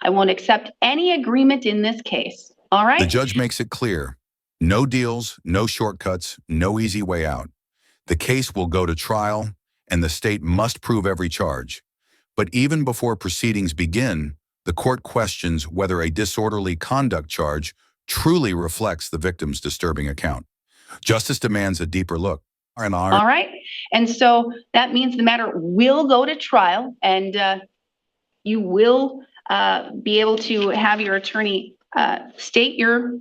I won't accept any agreement in this case. All right? The judge makes it clear. No deals, no shortcuts, no easy way out. The case will go to trial, and the state must prove every charge. But even before proceedings begin, the court questions whether a disorderly conduct charge truly reflects the victim's disturbing account. Justice demands a deeper look. All right. And so that means the matter will go to trial, and you will be able to have your attorney state your,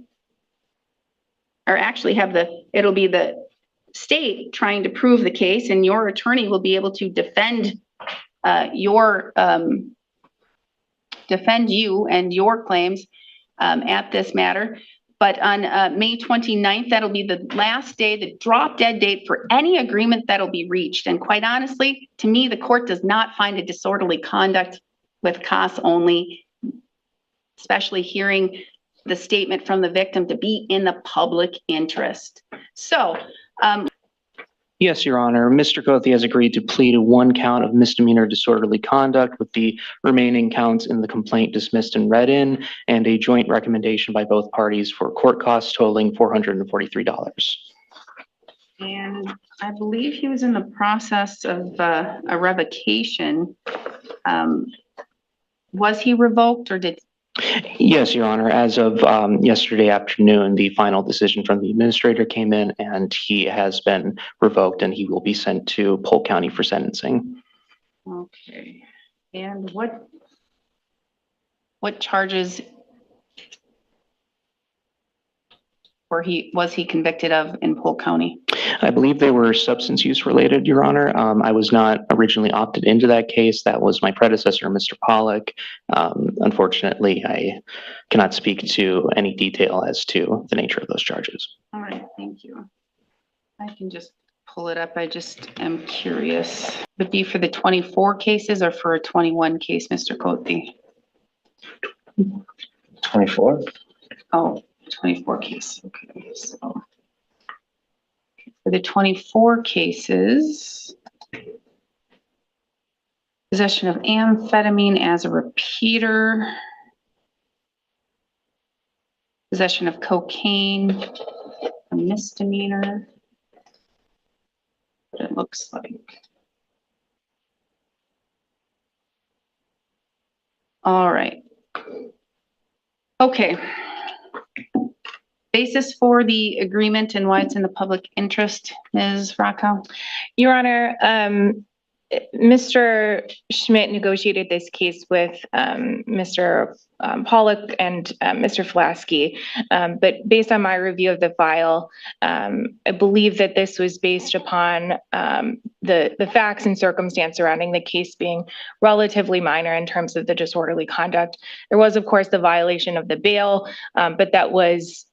or actually have it'll be the state trying to prove the case, and your attorney will be able to defend defend you and your claims at this matter. But on May 29th, that'll be the last day, the drop dead date for any agreement that'll be reached. And quite honestly, to me, the court does not find a disorderly conduct with costs only, especially hearing the statement from the victim to be in the public interest. So, yes, Your Honor. Mr. Cothey has agreed to plead to one count of misdemeanor disorderly conduct, with the remaining counts in the complaint dismissed and read in, and a joint recommendation by both parties for court costs totaling $443. And I believe he was in the process of a revocation. Was he revoked, or did? Yes, Your Honor. As of yesterday afternoon, the final decision from the administrator came in, and he has been revoked, and he will be sent to Polk County for sentencing. Okay. And what charges was he convicted of in Polk County? I believe they were substance use related, Your Honor. I was not originally opted into that case. That was my predecessor, Mr. Pollack. Unfortunately, I cannot speak to any detail as to the nature of those charges. All right, thank you. I can just pull it up. I just am curious. Would it be for the 24 cases or for a 21 case, Mr. Cothey? 24? Oh, 24 cases. Okay, so for the 24 cases, possession of amphetamine as a repeater, possession of cocaine, a misdemeanor, what it looks like. All right. Okay. Basis for the agreement and why it's in the public interest, Ms. Rocco? Your Honor, Mr. Schmidt negotiated this case with Mr. Pollack and Mr. Flasky, but based on my review of the file, I believe that this was based upon the facts and circumstance surrounding the case being relatively minor in terms of the disorderly conduct. There was, of course, the violation of the bail, but that was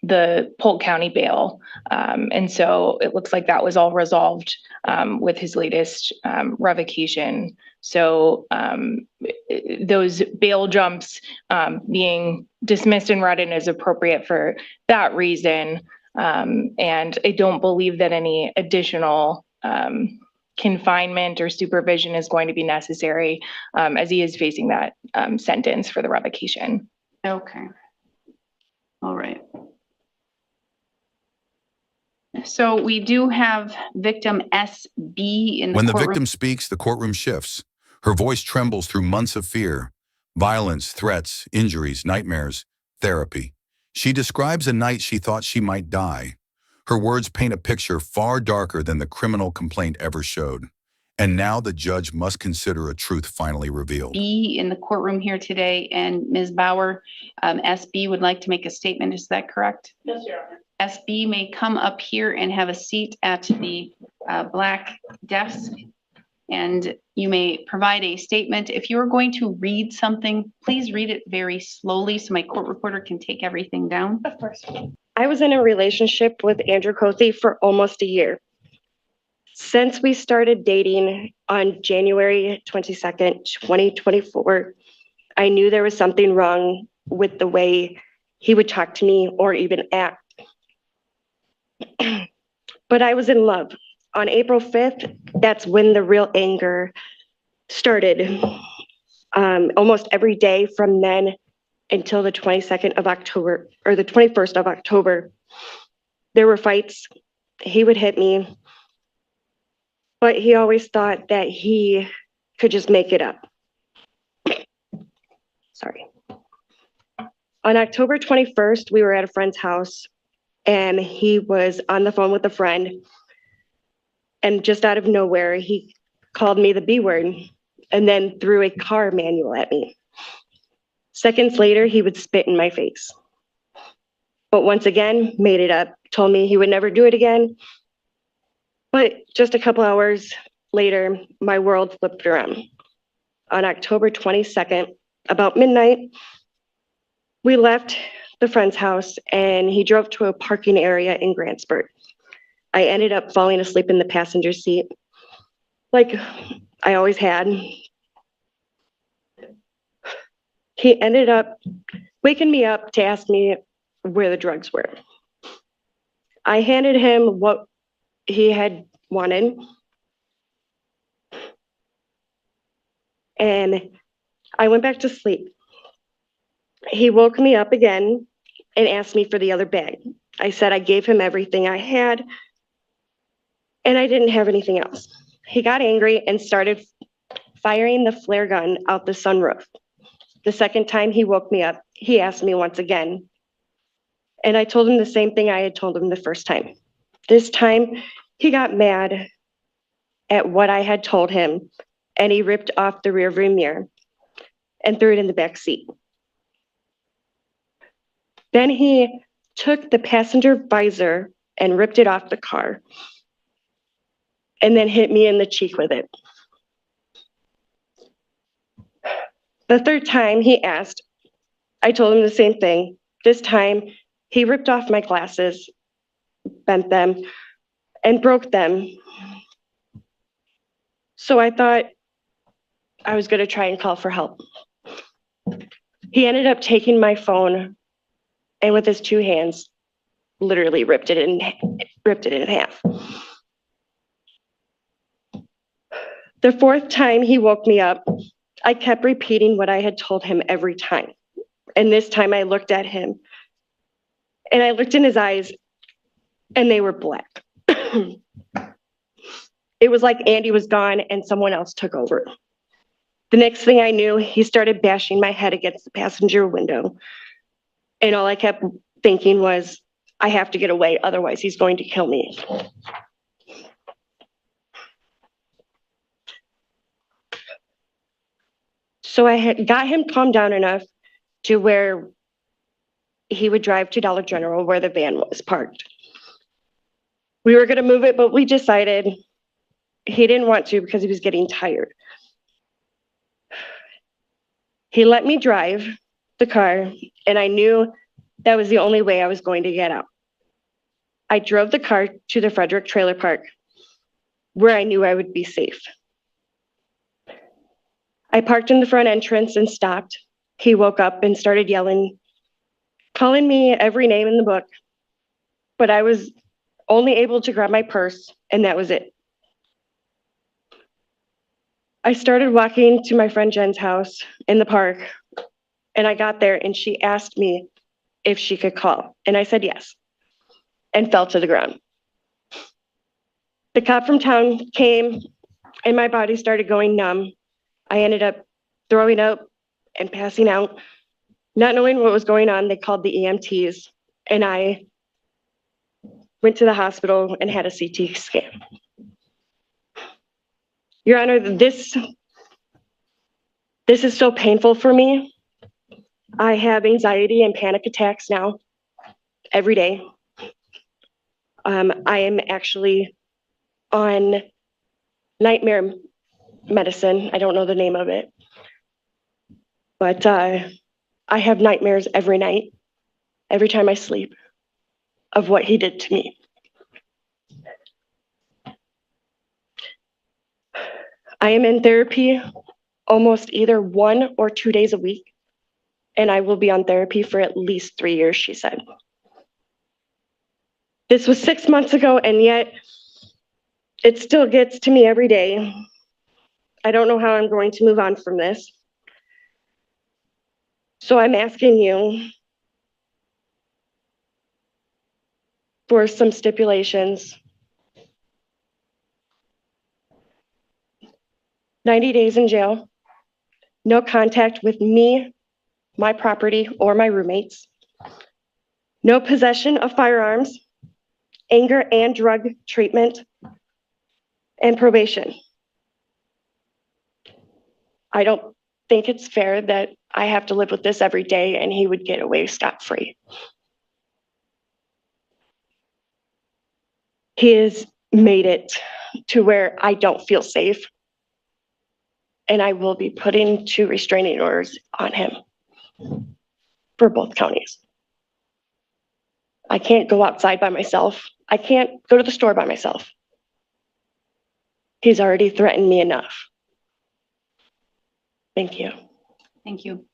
the Polk County bail. And so it looks like that was all resolved with his latest revocation. So those bail jumps being dismissed and read in is appropriate for that reason. And I don't believe that any additional confinement or supervision is going to be necessary as he is facing that sentence for the revocation. Okay. All right. So we do have victim SB in the When courtroom. the victim speaks, the courtroom shifts. Her voice trembles through months of fear, violence, threats, injuries, nightmares, therapy. She describes a night she thought she might die. Her words paint a picture far darker than the criminal complaint ever showed. And now the judge must consider a truth finally revealed. B in the courtroom here today, and Ms. Bauer, SB would like to make a statement. Is that correct? Yes, Your Honor. SB may come up here and have a seat at the black desk, and you may provide a statement. If you're going to read something, please read it very slowly so my court reporter can take everything down. Of course. I was in a relationship with Andrew Cothey for almost a year. Since we started dating on January 22nd, 2024, I knew there was something wrong with the way he would talk to me or even act. But I was in love. On April 5th, that's when the real anger started. almost every day from then until the 22nd of October, or the 21st of October. There were fights. He would hit me, but he always thought that he could just make it up. Sorry. On October 21st, we were at a friend's house, and he was on the phone with a friend, and just out of nowhere, he called me the B word and then threw a car manual at me. Seconds later, he would spit in my face. But once again, made it up, told me he would never do it again. But just a couple hours later, my world flipped around. On October 22nd, about midnight, we left the friend's house and he drove to a parking area in Grantsburg. I ended up falling asleep in the passenger seat, like I always had. He ended up waking me up to ask me where the drugs were. I handed him what he had wanted, and I went back to sleep. He woke me up again and asked me for the other bag. I said I gave him everything I had, and I didn't have anything else. He got angry and started firing the flare gun out the sunroof. The second time he woke me up, he asked me once again, and I told him the same thing I had told him the first time. This time, he got mad at what I had told him, and he ripped off the rearview mirror and threw it in the back seat. Then he took the passenger visor and ripped it off the car, and then hit me in the cheek with it. The third time he asked, I told him the same thing. This time, he ripped off my glasses, bent them, and broke them. So I thought I was going to try and call for help. He ended up taking my phone and with his two hands, literally ripped it in half. The fourth time he woke me up, I kept repeating what I had told him every time. And this time I looked at him and I looked in his eyes and they were black. It was like Andy was gone and someone else took over. The next thing I knew, he started bashing my head against the passenger window. And all I kept thinking was, I have to get away, otherwise he's going to kill me. So I had got him calmed down enough to where he would drive to Dollar General where the van was parked. We were going to move it, but we decided he didn't want to because he was getting tired. He let me drive the car, and I knew that was the only way I was going to get out. I drove the car to the Frederick Trailer Park, where I knew I would be safe. I parked in the front entrance and stopped. He woke up and started yelling, calling me every name in the book, but I was only able to grab my purse, and that was it. I started walking to my friend Jen's house in the park, and I got there and she asked me if she could call, and I said yes, and fell to the ground. The cop from town came and my body started going numb. I ended up throwing up and passing out. Not knowing what was going on, they called the EMTs, and I went to the hospital and had a CT scan. Your Honor, this is so painful for me. I have anxiety and panic attacks now every day. I am actually on nightmare medicine. I don't know the name of it, but I have nightmares every night, every time I sleep, of what he did to me. I am in therapy almost either 1 or 2 days a week, and I will be on therapy for at least 3 years, she said. This was 6 months ago, and yet it still gets to me every day. I don't know how I'm going to move on from this. So I'm asking you for some stipulations. 90 days in jail, no contact with me, my property, or my roommates, no possession of firearms, anger and drug treatment, and probation. I don't think it's fair that I have to live with this every day and he would get away scot-free. He has made it to where I don't feel safe, and I will be putting 2 restraining orders on him for both counties. I can't go outside by myself. I can't go to the store by myself. He's already threatened me enough. Thank you. Thank you.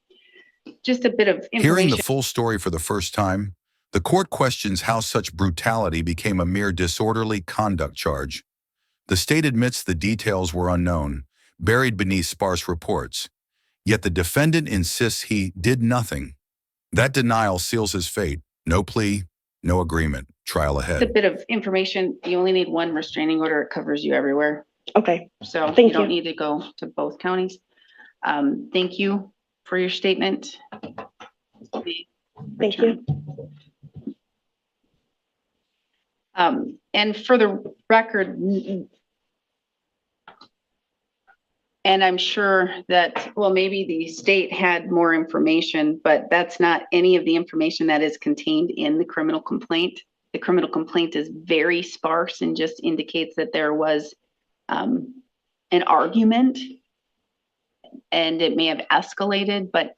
Just a bit of information. Hearing the full story for the first time, the court questions how such brutality became a mere disorderly conduct charge. The state admits the details were unknown, buried beneath sparse reports. Yet the defendant insists he did nothing. That denial seals his fate. No plea, no agreement. Trial Just a ahead. bit of information. You only need 1 restraining order. It covers you everywhere. Okay, So Thank you don't you. need to go to both counties. Thank you for your statement. thank you. And for the record, and I'm sure that, well, maybe the state had more information, but that's not any of the information that is contained in the criminal complaint. The criminal complaint is very sparse and just indicates that there was an argument and it may have escalated, but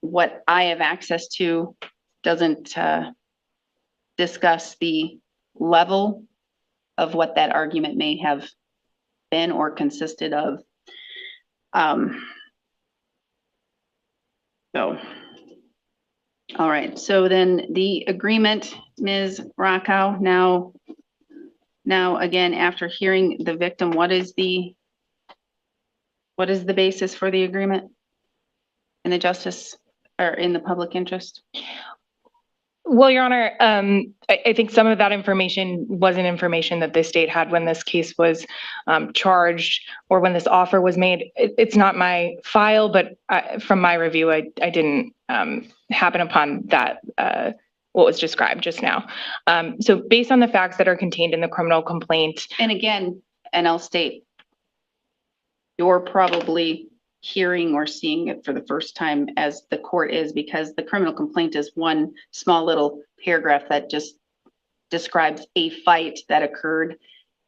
what I have access to doesn't discuss the level of what that argument may have been or consisted of. So, all right. So then the agreement, Ms. Rockow, now again, after hearing the victim, what is the basis for the agreement in the justice or in the public interest? Well, Your Honor, I think some of that information wasn't information that the state had when this case was charged or when this offer was made. It's not my file, but from my review, I didn't happen upon that, what was described just now. So based on the facts that are contained in the criminal complaint. And again, and I'll state, you're probably hearing or seeing it for the first time as the court is, because the criminal complaint is one small little paragraph that just describes a fight that occurred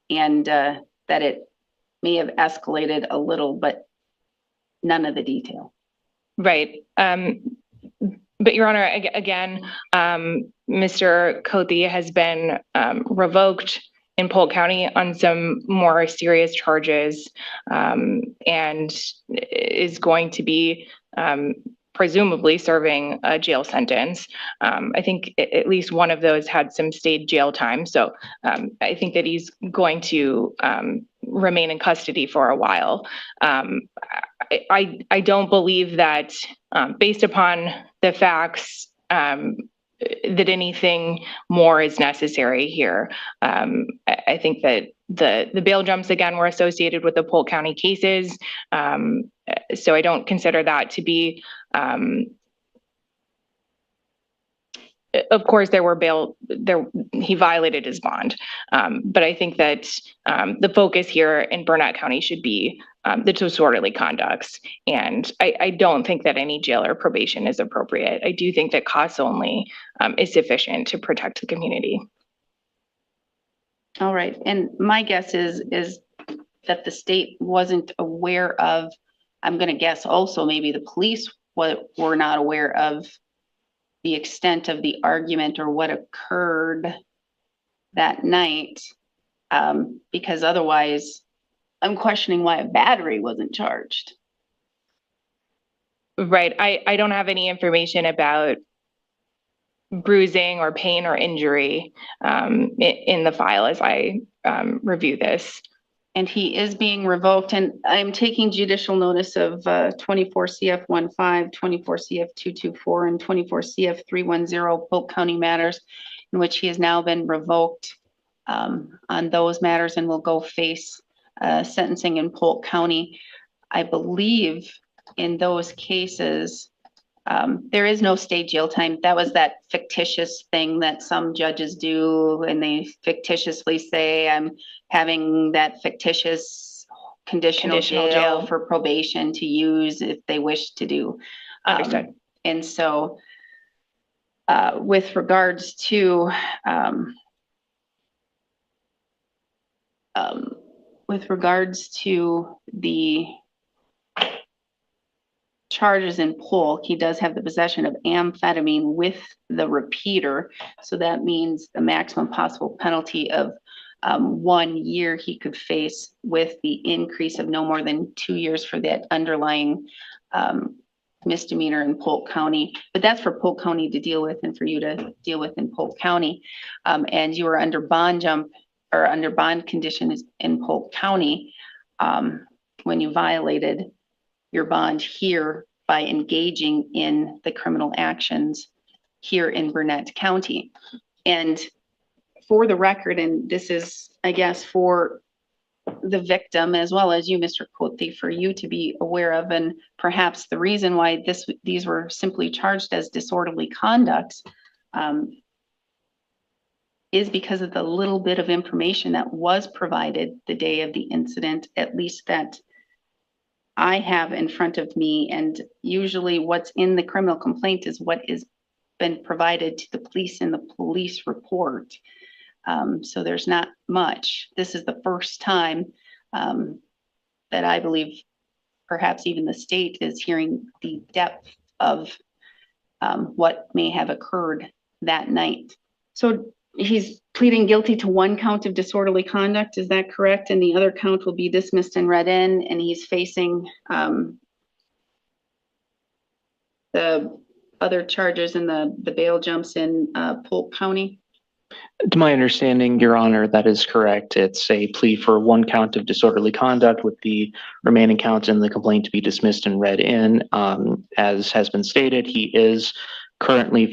and that it may have escalated a little, but none of the detail. Right. But Your Honor, again, Mr. Cothey has been revoked in Polk County on some more serious charges and is going to be presumably serving a jail sentence. I think at least one of those had some stayed jail time. So I think that he's going to remain in custody for a while. I don't believe that based upon the facts that anything more is necessary here. I think that the bail jumps again were associated with the Polk County cases. So I don't consider that to be, of course there were he violated his bond. But I think that the focus here in Burnett County should be the disorderly conducts. And I don't think that any jail or probation is appropriate. I do think that costs only is sufficient to protect the community. All right. And my guess is that the state wasn't aware of, I'm going to guess also maybe the police were not aware of the extent of the argument or what occurred that night, because otherwise I'm questioning why a battery wasn't charged. Right. I don't have any information about bruising or pain or injury in the file as I review this. And he is being revoked, and I'm taking judicial notice of 24 CF 15, 24 CF 224, and 24 CF 310 Polk County matters, in which he has now been revoked on those matters and will go face sentencing in Polk County. I believe in those cases, there is no state jail time. That was that fictitious thing that some judges do, and they fictitiously say, I'm having that fictitious conditional jail for probation to use if they wish to do. Understood. And so with regards to the charges in Polk, he does have the possession of amphetamine with the repeater. So that means the maximum possible penalty of 1 year he could face, with the increase of no more than 2 years for that underlying misdemeanor in Polk County. But that's for Polk County to deal with and for you to deal with in Polk County. And you are under bond conditions in Polk County when you violated your bond here by engaging in the criminal actions here in Burnett County. And for the record, and this is, I guess, for the victim as well as you, Mr. Cote, for you to be aware of, and perhaps the reason why these were simply charged as disorderly conduct is because of the little bit of information that was provided the day of the incident, at least that I have in front of me. And usually what's in the criminal complaint is what is been provided to the police in the police report. So there's not much. This is the first time that I believe perhaps even the state is hearing the depth of what may have occurred that night. So he's pleading guilty to 1 count of disorderly conduct, is that correct? And the other count will be dismissed and read in, and he's facing the other charges and the bail jumps in Polk County? To my understanding, Your Honor, that is correct. It's a plea for 1 count of disorderly conduct, with the remaining counts in the complaint to be dismissed and read in. As has been stated, he is currently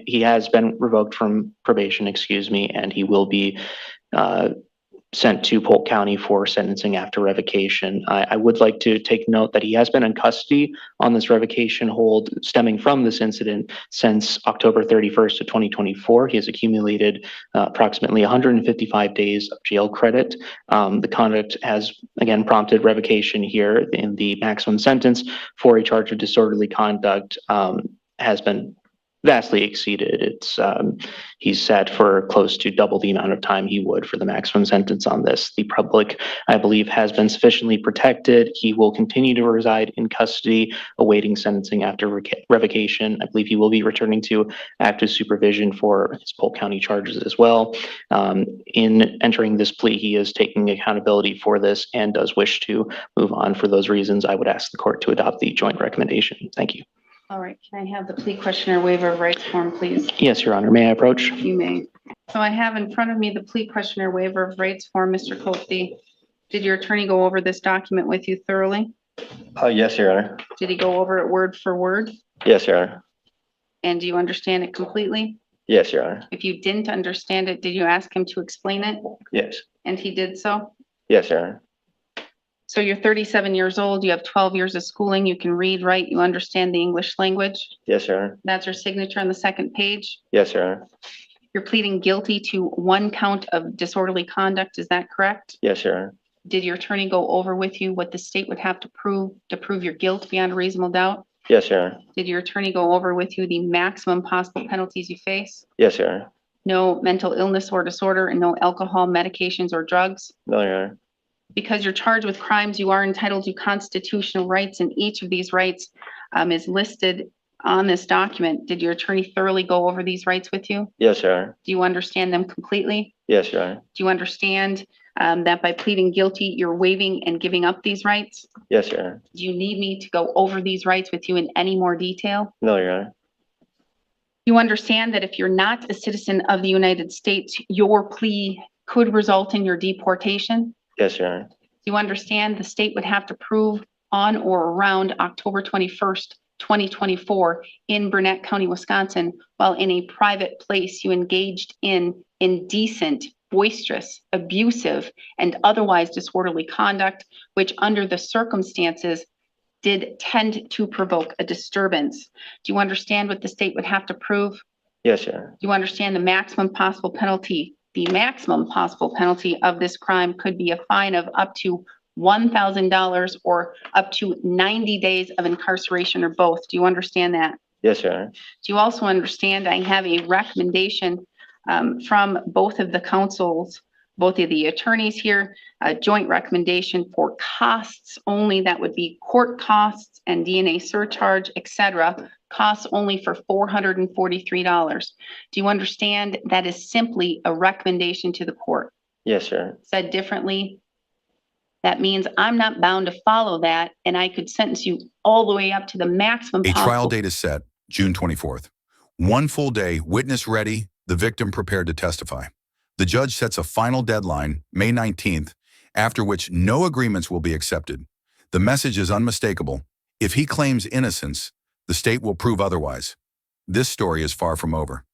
he has been revoked from probation, and he will be sent to Polk County for sentencing after revocation. I would like to take note that he has been in custody on this revocation hold stemming from this incident since October 31st of 2024. He has accumulated approximately 155 days of jail credit. The conduct has, again, prompted revocation here, in the maximum sentence for a charge of disorderly conduct has been vastly exceeded. He's set for close to double the amount of time he would for the maximum sentence on this. The public, I believe, has been sufficiently protected. He will continue to reside in custody, awaiting sentencing after revocation. I believe he will be returning to active supervision for his Polk County charges as well. In entering this plea, he is taking accountability for this and does wish to move on. For those reasons, I would ask the court to adopt the joint recommendation. Thank you. All right, can I have the plea questionnaire waiver of rights form, please? Yes, Your Honor. May I approach? You may. So I have in front of me the plea questionnaire waiver of rights form. Mr. Cote, did your attorney go over this document with you thoroughly? Yes, Your Honor. Did he go over it word for word? Yes, Your Honor. And do you understand it completely? Yes, Your Honor. If you didn't understand it, did you ask him to explain it? Yes. And he did so? Yes, Your Honor. So you're 37 years old, you have 12 years of schooling, you can read, write, you understand the English language? Yes, Your Honor. That's your signature on the second page? Yes, Your Honor. You're pleading guilty to 1 count of disorderly conduct, is that correct? Yes, Your Honor. Did your attorney go over with you what the state would have to prove your guilt beyond a reasonable doubt? Yes, Your Honor. Did your attorney go over with you the maximum possible penalties you face? Yes, Your Honor. No mental illness or disorder, and no alcohol, medications, or drugs? No, Your Honor. Because you're charged with crimes, you are entitled to constitutional rights, and each of these rights is listed on this document. Did your attorney thoroughly go over these rights with you? Yes, Your Honor. Do you understand them completely? Yes, Your Honor. Do you understand that by pleading guilty, you're waiving and giving up these rights? Yes, Your Honor. Do you need me to go over these rights with you in any more detail? No, Your Honor. You understand that if you're not a citizen of the United States, your plea could result in your deportation? Yes, Your Honor. Do you understand the state would have to prove on or around October 21st, 2024 in Burnett County, Wisconsin, while in a private place you engaged in indecent, boisterous, abusive, and otherwise disorderly conduct, which under the circumstances did tend to provoke a disturbance? Do you understand what the state would have to prove? Yes, Your Honor. Do you understand the maximum possible penalty? The maximum possible penalty of this crime could be a fine of up to $1,000 or up to 90 days of incarceration or both. Do you understand that? Yes, Your Honor. Do you also understand I have a recommendation from both of the counsels, both of the attorneys here, a joint recommendation for costs only. That would be court costs and DNA surcharge, etc. Costs only for $443. Do you understand that is simply a recommendation to the court? Yes, Your Honor. Said differently, that means I'm not bound to follow that, and I could sentence you all the way up to the maximum A possible. trial date is set, June 24th. One full day, witness ready, the victim prepared to testify. The judge sets a final deadline, May 19th, after which no agreements will be accepted. The message is unmistakable. If he claims innocence, the state will prove otherwise. This story is far from over.